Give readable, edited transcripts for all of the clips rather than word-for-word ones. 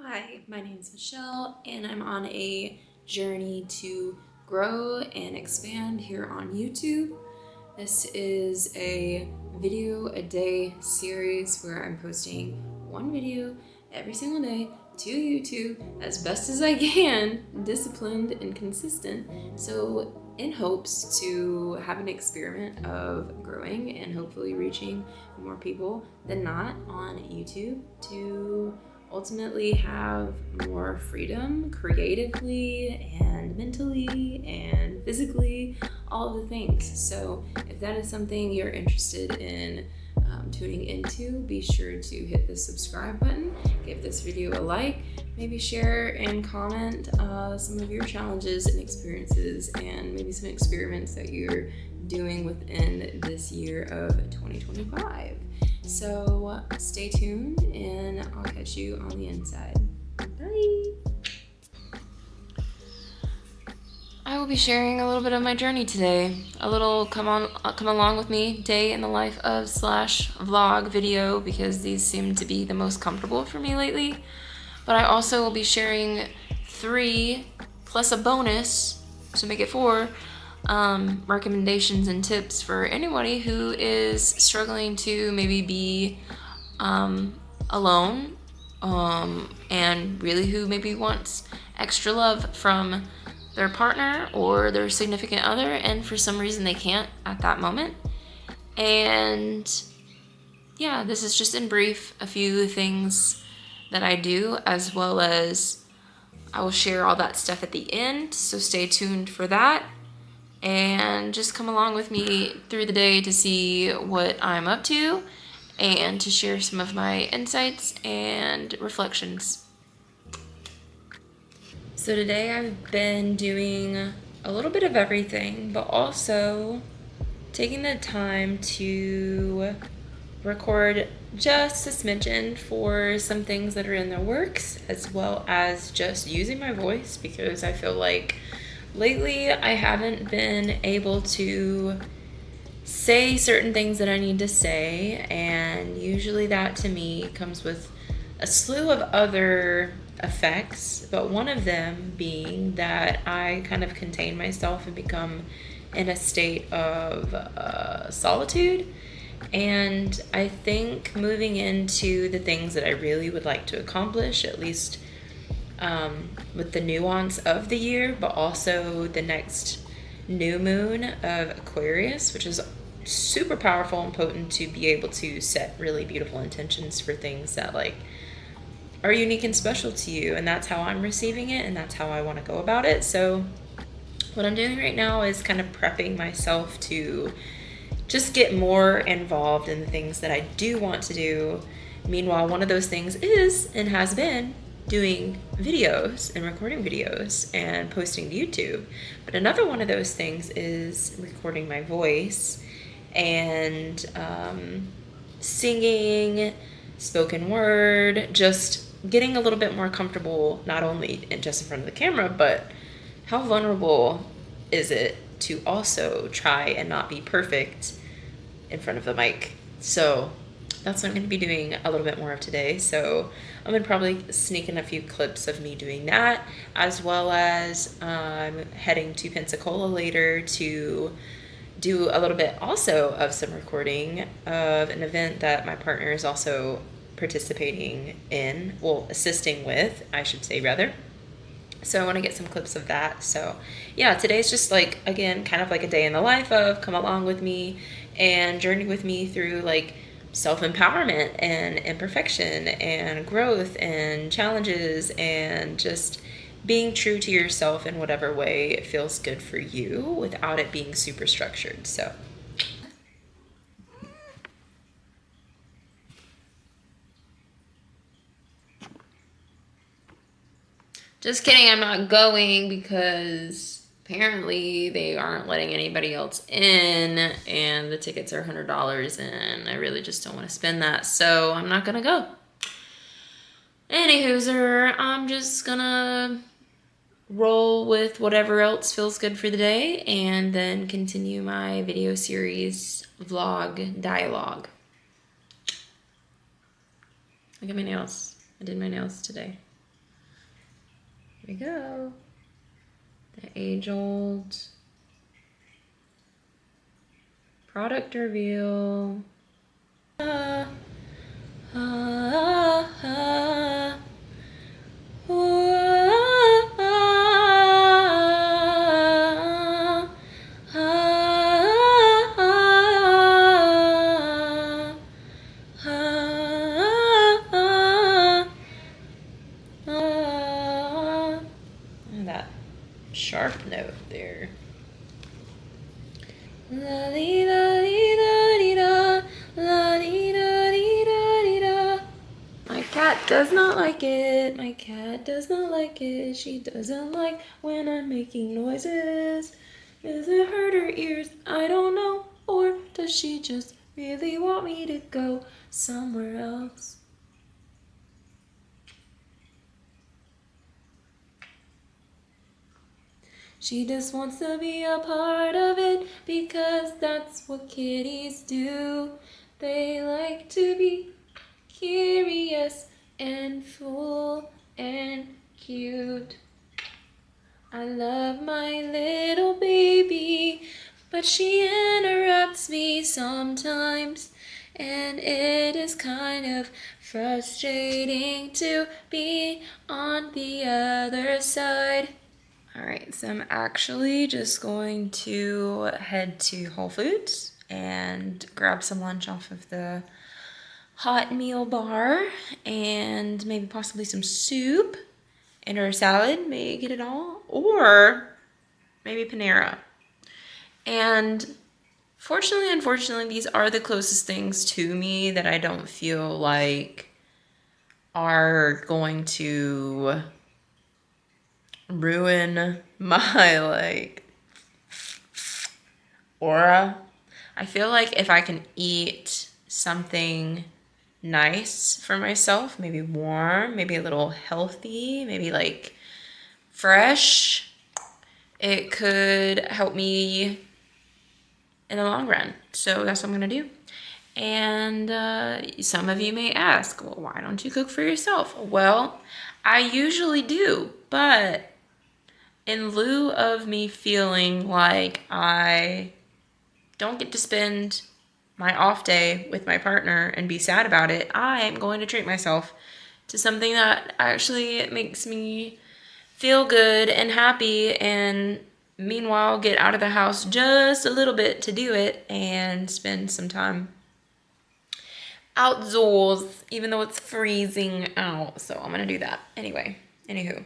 Hi, my name is Michelle, and I'm on a journey to grow and expand here on YouTube. This is a video a day series where I'm posting one video every single day to YouTube as best as I can, disciplined and consistent. So, in hopes to have an experiment of growing and hopefully reaching more people than not on YouTube to ultimately have more freedom creatively and mentally and physically, all of the things. So if that is something you're interested in tuning into, be sure to hit the subscribe button, give this video a like, maybe share and comment some of your challenges and experiences and maybe some experiments that you're doing within this year of 2025. So stay tuned and I'll catch you on the inside. Bye! I will be sharing a little bit of my journey today. A little come along with me day in the life of / vlog video because these seem to be the most comfortable for me lately. But I also will be sharing 3 plus a bonus, so make it 4, recommendations and tips for anybody who is struggling to maybe be alone and really who maybe wants extra love from their partner or their significant other, and for some reason they can't at that moment. And yeah, this is just in brief a few things that I do, as well as I will share all that stuff at the end, so stay tuned for that. And just come along with me through the day to see what I'm up to and to share some of my insights and reflections. So today I've been doing a little bit of everything, but also taking the time to record just a smidgen for some things that are in the works, as well as just using my voice, because I feel like lately I haven't been able to say certain things that I need to say, and usually that to me comes with a slew of other effects, but one of them being that I kind of contain myself and become in a state of solitude. And I think moving into the things that I really would like to accomplish, at least with the nuance of the year, but also the next new moon of Aquarius, which is super powerful and potent to be able to set really beautiful intentions for things that like are unique and special to you. And that's how I'm receiving it, and that's how I want to go about it. So what I'm doing right now is kind of prepping myself to just get more involved in the things that I do want to do. Meanwhile, one of those things is and has been doing videos and recording videos and posting to YouTube. But another one of those things is recording my voice and singing, spoken word, just getting a little bit more comfortable, not only just in front of the camera, but how vulnerable is it to also try and not be perfect in front of the mic. So that's what I'm going to be doing a little bit more of today. So I'm going to probably sneak in a few clips of me doing that, as well as heading to Pensacola later to do a little bit also of some recording of an event that my partner is also participating in, well, assisting with, I should say, rather. So I want to get some clips of that. So yeah, today's just like, again, kind of like a day in the life of come along with me and journey with me through like self-empowerment and imperfection and growth and challenges and just being true to yourself in whatever way it feels good for you without it being super structured. So just kidding, I'm not going because apparently they aren't letting anybody else in and the tickets are $100 and I really just don't want to spend that, so I'm not gonna go. Anywhooser, I'm just gonna roll with whatever else feels good for the day and then continue my video series vlog dialogue. Look at my nails. I did my nails today. Here we go. The age-old product reveal. Ah, ah, ah, that sharp note there. La dee da dee da dee da, la dee da dee da dee da. My cat does not like it. My cat does not like it. She doesn't like when I'm making noises. Does it hurt her ears? I don't know. Or does she just really want me to go somewhere else? She just wants to be a part of it because that's what kitties do. They like to be curious and full and cute. I love my little baby, but she interrupts me sometimes, and it is kind of frustrating to be on the other side. All right, so I'm actually just going to head to Whole Foods and grab some lunch off of the hot meal bar and maybe possibly some soup and or a salad, maybe get it all, or maybe Panera. And fortunately, unfortunately, these are the closest things to me that I don't feel like are going to ruin my like aura. I feel like if I can eat something nice for myself, maybe warm, maybe a little healthy, maybe like fresh, it could help me in the long run. So that's what I'm gonna do. And some of you may ask, well, why don't you cook for yourself? Well, I usually do, but in lieu of me feeling like I don't get to spend my off day with my partner and be sad about it, I am going to treat myself to something that actually makes me feel good and happy, and meanwhile get out of the house just a little bit to do it and spend some time outdoors, even though it's freezing out. So I'm gonna do that. Anyway, anywho,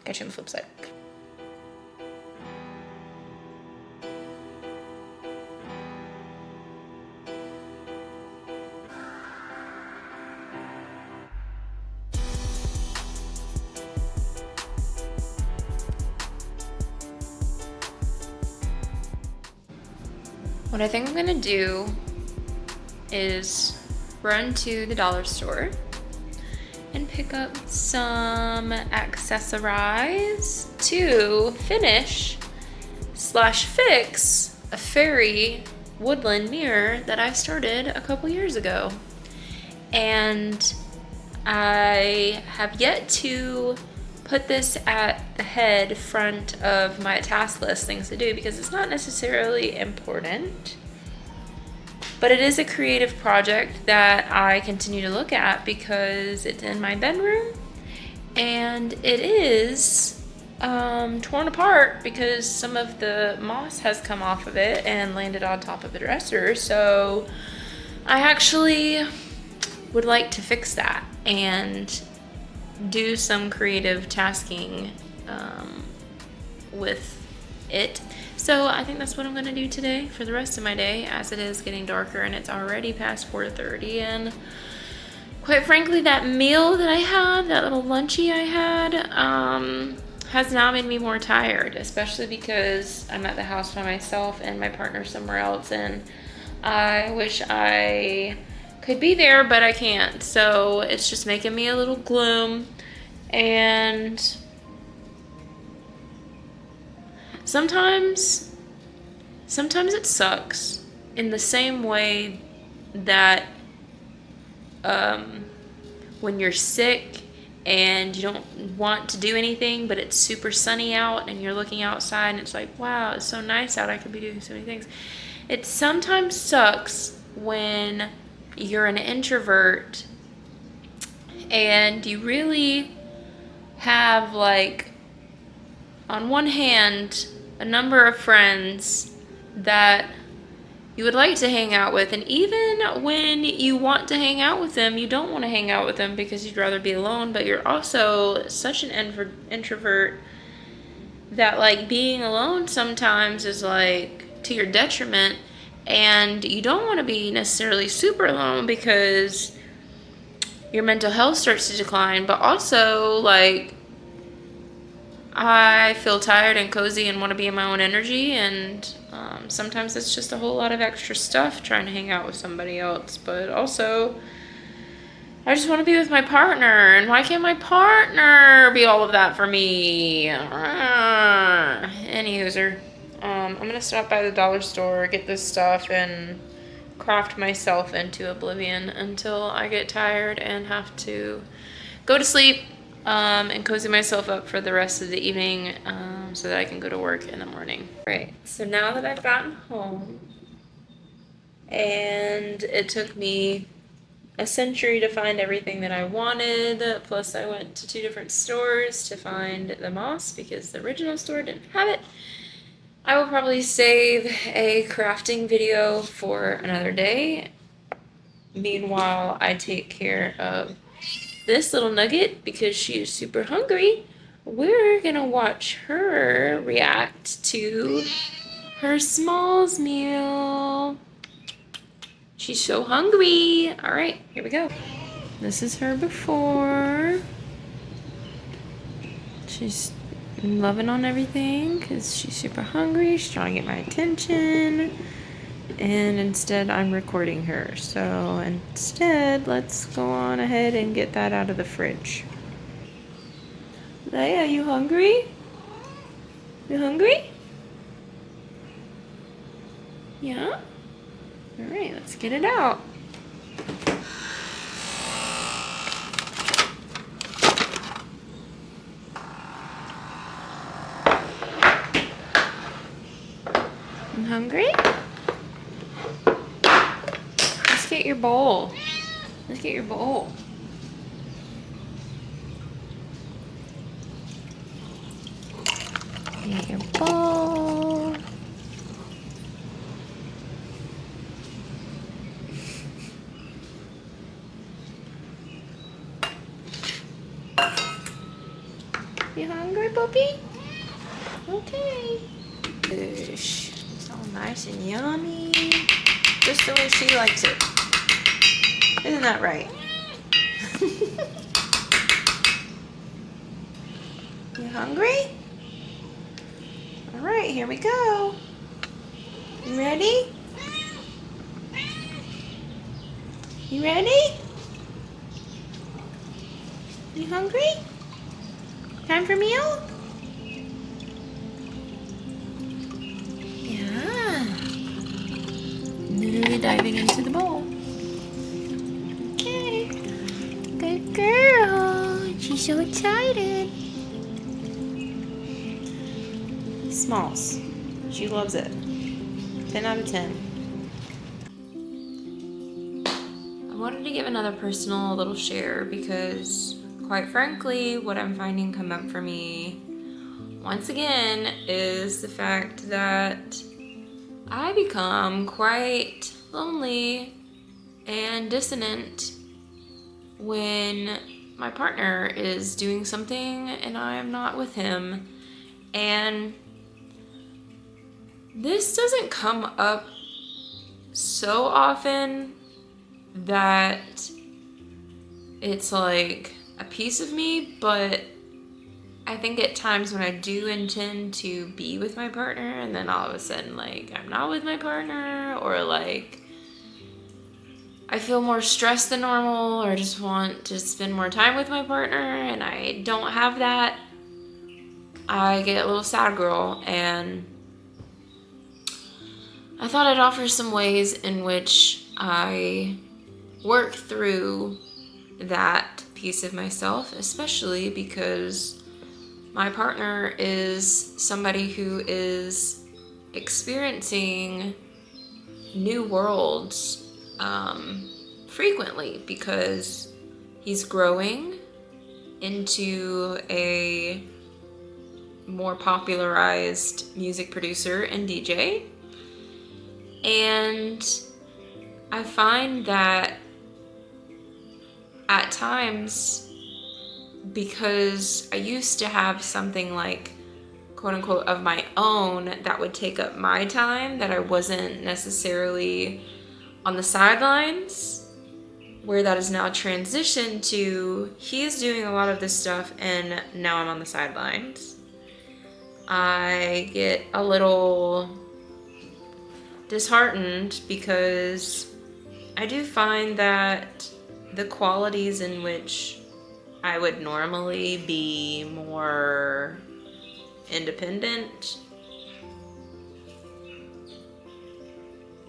catch you on the flip side. What I think I'm gonna do is run to the dollar store and pick up some accessorize to finish/fix a fairy woodland mirror that I started a couple years ago. And I have yet to put this at the head front of my task list things to do because it's not necessarily important, but it is a creative project that I continue to look at because it's in my bedroom and it is torn apart because some of the moss has come off of it and landed on top of the dresser. So I actually would like to fix that and do some creative tasking with it. So I think that's what I'm gonna do today for the rest of my day, as it is getting darker and it's already past 4:30. And quite frankly, that meal that I had, that little lunchy I had, has now made me more tired, especially because I'm at the house by myself and my partner's somewhere else, and I wish I could be there, but I can't. So it's just making me a little gloom. And sometimes it sucks in the same way that when you're sick and you don't want to do anything, but it's super sunny out and you're looking outside and it's like, wow, it's so nice out, I could be doing so many things. It sometimes sucks when you're an introvert and you really have, like, on one hand, a number of friends that you would like to hang out with, and even when you want to hang out with them, you don't want to hang out with them because you'd rather be alone, but you're also such an introvert that, like, being alone sometimes is, like, to your detriment, and you don't want to be necessarily super alone because your mental health starts to decline, but also, like, I feel tired and cozy and want to be in my own energy, and sometimes it's just a whole lot of extra stuff trying to hang out with somebody else. But also, I just want to be with my partner, and why can't my partner be all of that for me? Anywho, I'm gonna stop by the dollar store, get this stuff, and craft myself into oblivion until I get tired and have to go to sleep, and cozy myself up for the rest of the evening, so that I can go to work in the morning. Right, so now that I've gotten home, and it took me a century to find everything that I wanted, plus I went to 2 different stores to find the moss because the original store didn't have it, I will probably save a crafting video for another day. Meanwhile, I take care of this little nugget because she is super hungry. We're gonna watch her react to her Smalls meal. She's so hungry. All right, here we go. This is her before. She's loving on everything because she's super hungry. She's trying to get my attention. And instead, I'm recording her. So instead, let's go on ahead and get that out of the fridge. Leia, you hungry? You hungry? Yeah? Alright, let's get it out. You hungry? Let's get your bowl. Let's get your bowl. Get your bowl. You hungry, puppy? Okay. Goosh. It's all nice and yummy. Just the way she likes it. Isn't that right? You hungry? Alright, here we go. You ready? You ready? You hungry? Time for meal? Yeah. Literally diving into the bowl. Okay. Good girl. She's so excited. Smalls. She loves it. 10 out of 10. I wanted to give another personal little share because, quite frankly, what I'm finding come up for me once again is the fact that I become quite lonely and dissonant when my partner is doing something and I am not with him. And this doesn't come up so often that it's like a piece of me, but I think at times when I do intend to be with my partner and then all of a sudden, like, I'm not with my partner, or like I feel more stressed than normal, or just want to spend more time with my partner and I don't have that, I get a little sad girl. And I thought I'd offer some ways in which I work through that piece of myself, especially because my partner is somebody who is experiencing new worlds frequently, because he's growing into a more popularized music producer and DJ. And I find that at times, because I used to have something like quote unquote of my own that would take up my time, that I wasn't necessarily on the sidelines, where that is now transitioned to he's doing a lot of this stuff and now I'm on the sidelines. I get a little disheartened because I do find that the qualities in which I would normally be more independent,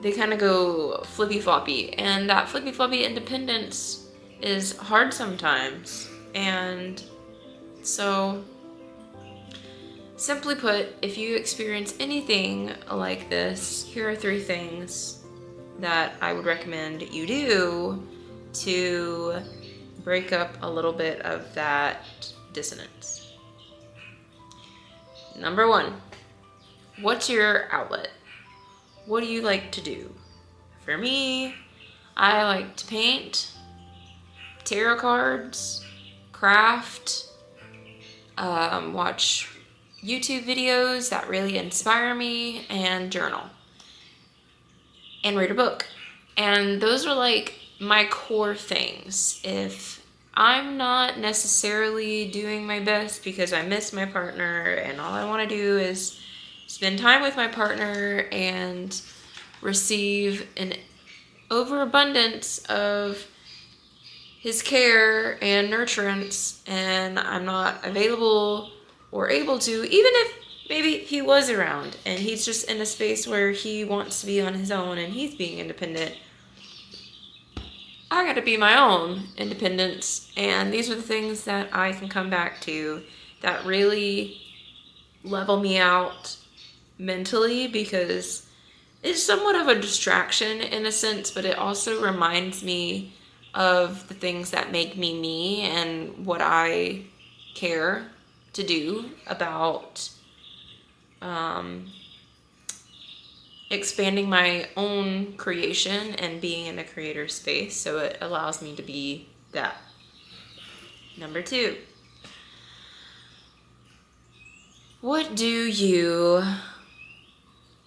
they kind of go flippy-floppy, and that flippy-floppy independence is hard sometimes. And so, simply put, if you experience anything like this, here are 3 things that I would recommend you do to break up a little bit of that dissonance. Number 1, what's your outlet? What do you like to do? For me, I like to paint, tarot cards, craft, watch YouTube videos that really inspire me, and journal, and read a book. And those are like my core things. If I'm not necessarily doing my best because I miss my partner and all I want to do is spend time with my partner and receive an overabundance of his care and nurturance, and I'm not available or able to, even if maybe he was around and he's just in a space where he wants to be on his own and he's being independent, I gotta be my own independence. And these are the things that I can come back to that really level me out mentally, because it's somewhat of a distraction in a sense, but it also reminds me of the things that make me me and what I care to do about expanding my own creation and being in a creator space. So it allows me to be that. Number 2, what do you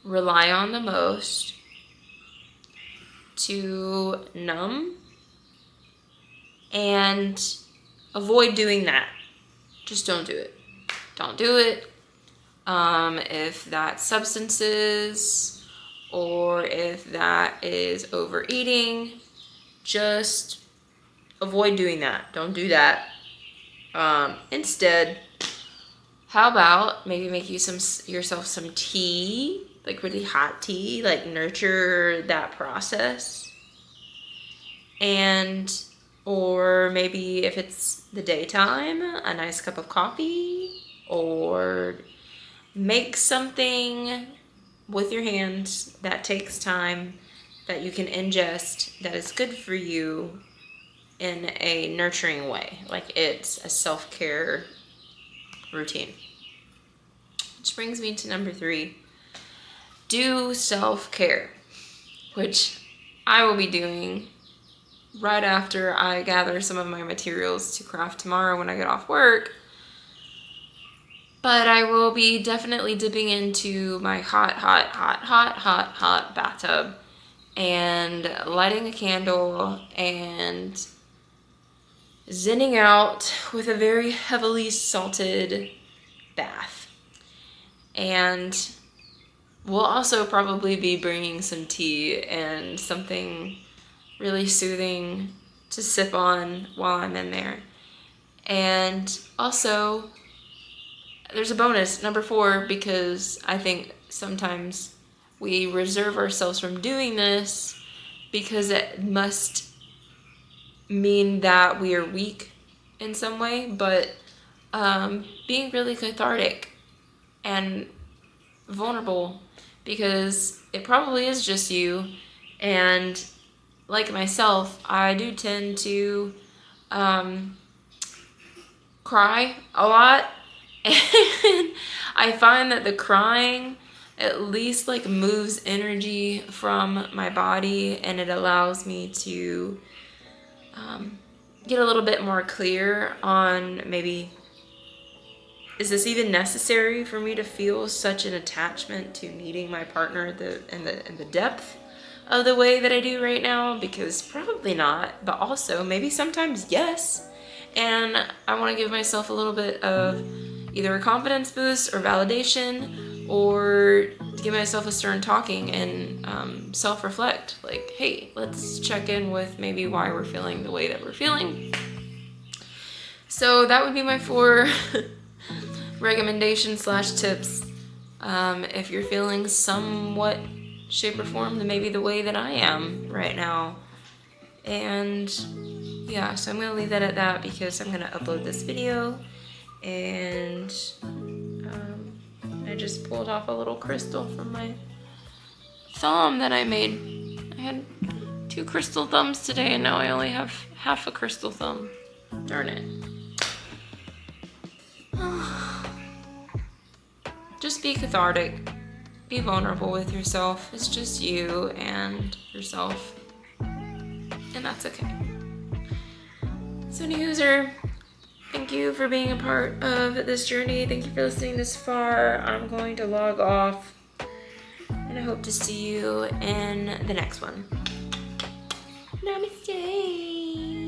rely on the most to numb and avoid doing that? Just don't do it. Don't do it. If that's substances or if that is overeating, just avoid doing that. Don't do that. Instead, how about maybe make yourself some tea, like really hot tea, like nurture that process. And, or maybe if it's the daytime, a nice cup of coffee, or make something with your hands that takes time, that you can ingest, that is good for you in a nurturing way. Like it's a self-care routine. Which brings me to number 3. Do self-care, which I will be doing right after I gather some of my materials to craft tomorrow when I get off work. But I will be definitely dipping into my hot bathtub and lighting a candle and zenning out with a very heavily salted bath. And we'll also probably be bringing some tea and something really soothing to sip on while I'm in there. And also, there's a bonus, number 4, because I think sometimes we reserve ourselves from doing this because it must mean that we are weak in some way, but being really cathartic and vulnerable, because it probably is just you. And like myself, I do tend to cry a lot. And I find that the crying at least like moves energy from my body, and it allows me to get a little bit more clear on maybe, is this even necessary for me to feel such an attachment to needing my partner in the depth of the way that I do right now? Because probably not, but also maybe sometimes yes. And I want to give myself a little bit of either a confidence boost or validation, or give myself a stern talking and self-reflect. Like, hey, let's check in with maybe why we're feeling the way that we're feeling. So that would be my 4 recommendations / tips. If you're feeling somewhat shape or form to maybe the way that I am right now. And yeah, so I'm gonna leave that at that, because I'm gonna upload this video, and I just pulled off a little crystal from my thumb that I made. I had 2 crystal thumbs today, and now I only have half a crystal thumb. Darn it. Just be cathartic. Be vulnerable with yourself. It's just you and yourself. And that's okay. So new user, thank you for being a part of this journey. Thank you for listening this far. I'm going to log off, and I hope to see you in the next one. Namaste.